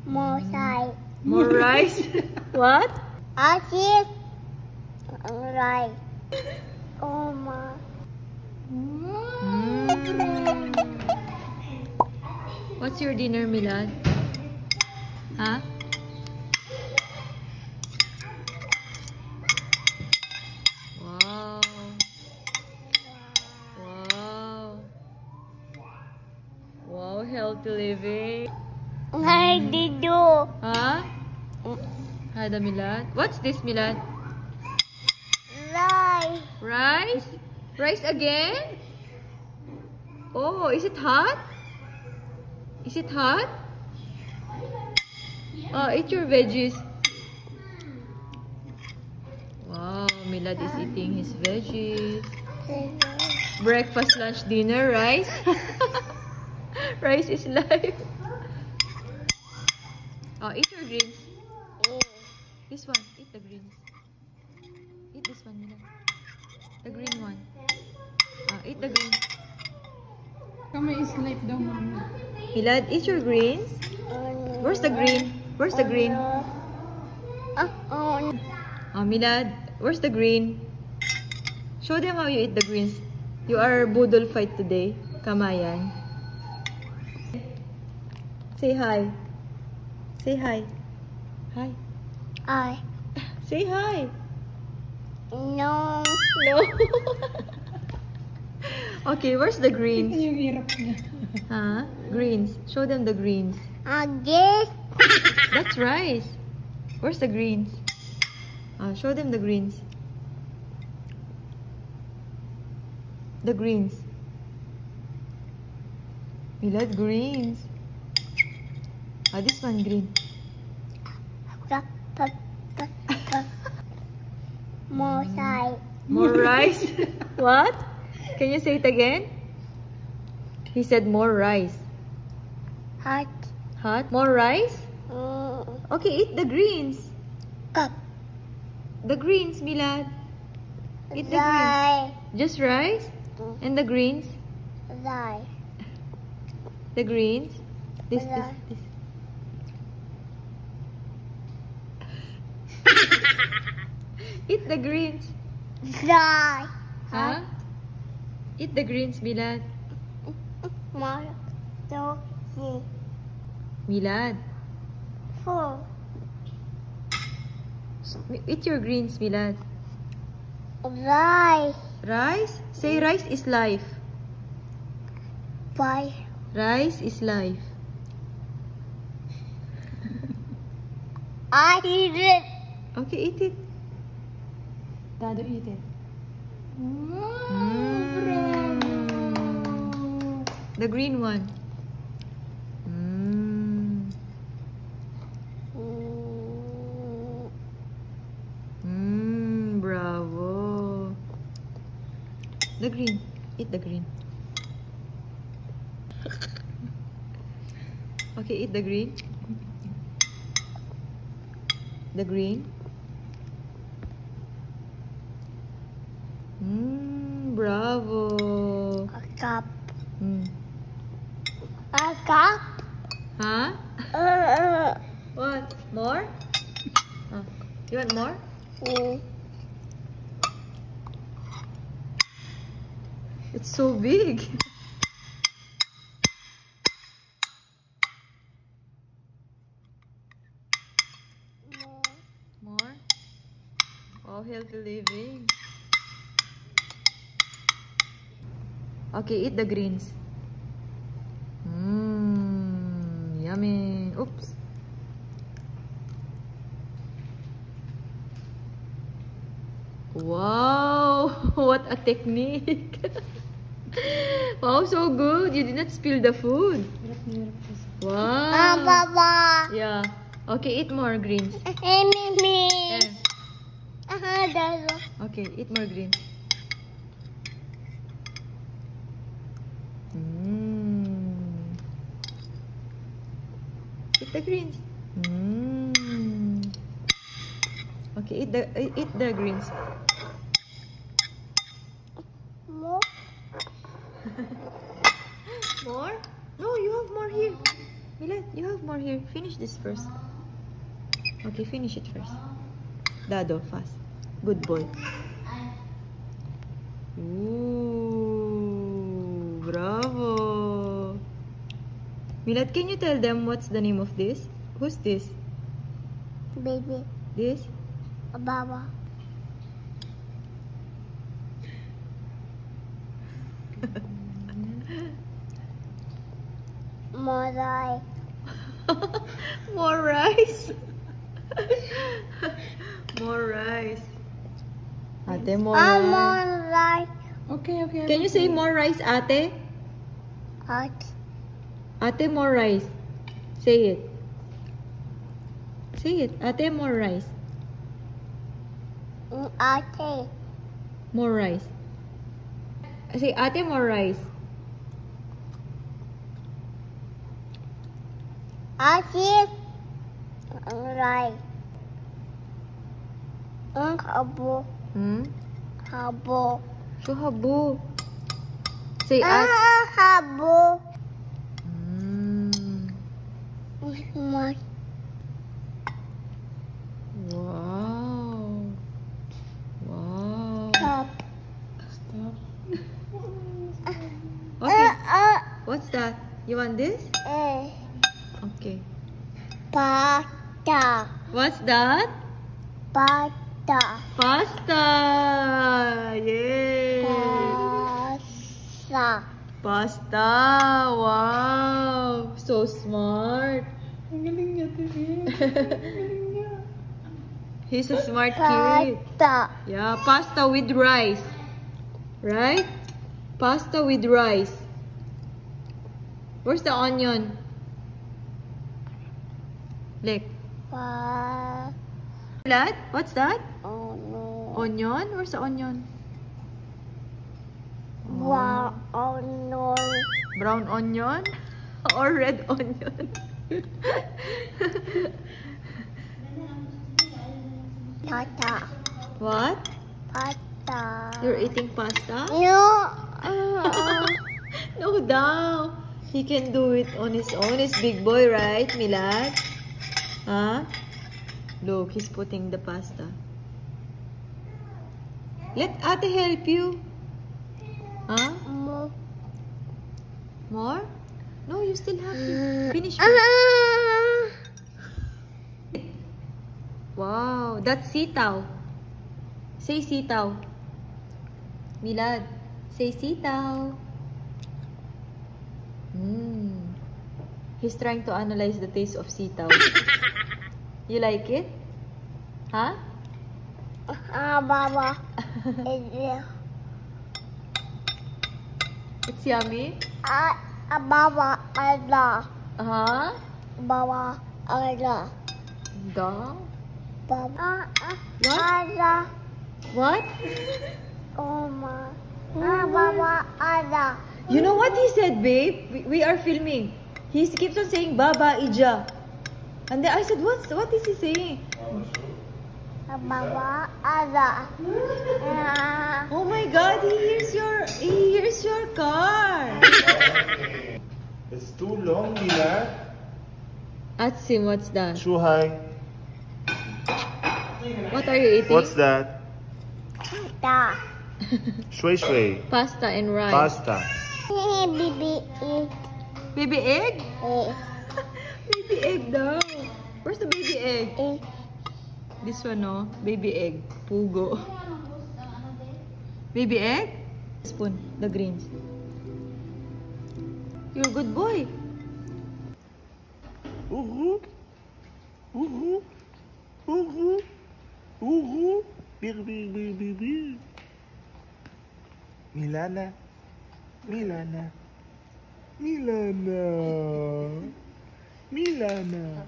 More rice. More rice? What? I see rice. Oh my. What's your dinner, Milad? Huh? Wow. Wow. Wow, healthy living. I did do. Huh? Hada, Milad. What's this, Milad? Rice. Rice? Rice again? Oh, is it hot? Is it hot? Oh, eat your veggies. Wow, Milad is eating his veggies. Breakfast, lunch, dinner, rice. Rice is life. Oh, eat your greens. This one, eat the greens. Eat this one, Milad. The green one. Eat the green. Kami is like daw, mama. Milad, eat your greens. Where's the green? Where's the green? Oh. Oh, Milad, where's the green? Show them how you eat the greens. You are boodle fight today. Kamayan. Say hi. Say hi. Hi. I. Say hi. No. No. Okay, where's the greens? Yung hirap niya. Huh? Greens. Show them the greens. Again. That's rice. Where's the greens? Show them the greens. The greens. Milad, greens. This one green. More rice. More rice? What? Can you say it again? He said more rice. Hot. Hot? More rice? Okay, eat the greens. Cup. The greens, Milad. Eat the Rice. greens. Just rice? And the greens? Rice. The greens? This. Eat the greens. Rice. Huh? Eat the greens, Milad. More. Two. Three. Milad. Four. Eat your greens, Milad. Rice. Rice? Say rice is life. Five. Rice is life. I eat it. Okay, eat it. Dado, eat it. The green one. Bravo. The green. Eat the green. Okay, eat the green. The green. Bravo. A cup. Mm. A cup. Huh? What? More? You want more? It's so big. More? Oh, healthy living. Okay, eat the greens. Yummy. Oops. Wow, what a technique. Wow, so good. You did not spill the food. Wow. Papa. Yeah. Okay, eat more greens. Me. Yeah. Okay, eat more greens. Eat the greens. Okay, eat the greens. More. More? No, you have more here. Milad, you have more here. Finish this first. Okay, finish it first. Dado, fast. Good boy. Ooh, bravo. Milad, can you tell them what's the name of this? Who's this? Baby. This? Baba. Moray. More rice. More rice. Ate, more rice. Moray. Okay, okay. Can you say more rice, ate? At Ate, more rice. Say it. Say it. Ate, more rice. ate. More rice. Say, ate, more rice. Ate. Moray. Ang habo. Hmm? Habo. So, habo. Say, ate. Habo. Mm. Mas. Wow. Wow. Top. Stop. Okay. What's that? You want this? Okay. Pata. What's that? Pata. Pasta! Yay! Pasta. Pasta! Wow! So smart! Ang galing niya, Tibi. Ang galing niya. He's a smart kid. Pata. Yeah, pasta with rice. Right? Pasta with rice. Where's the onion? Look. Lad, what's that? Oh no. Onion? Where's the onion? Wow. Oh no. Brown onion? Or red onion? Pata. What? Pata. You're eating pasta? No. No daw. He can do it on his own. He's big boy, right, Milad? Huh? Look, he's putting the pasta. Let ate help you. Huh? Mo. More? No, you still have to finish. Wow, that's sitaw. Say sitaw. Milad, say sitaw. He's trying to analyze the taste of sitaw. You like it? Huh? Baba. It's yummy? Baba. Ada. Huh? Baba. Ada. Da? Baba. What? Ada. What? Oh my. Baba. Ada. You know what he said, babe? We are filming. He keeps on saying Baba Ija. And then I said, what is he saying? Baba. Ada. Oh my God, he hears your car. It's too long, Milad. Ask him, what's that? Shuhai. What are you eating? What's that? Da. Shui shui. Pasta and rice. Pasta. Baby. Baby egg? Baby egg daw. Where's the baby egg? This one, no? Baby egg. Pugo. Baby egg? Spoon. The greens. You're a good boy. Uhu. Uhu. Uhu. Uhu. Bir bir bir bir bir. Milana. Milana. Milana. Milana.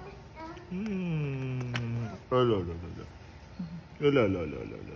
La la la la la. La la la la la.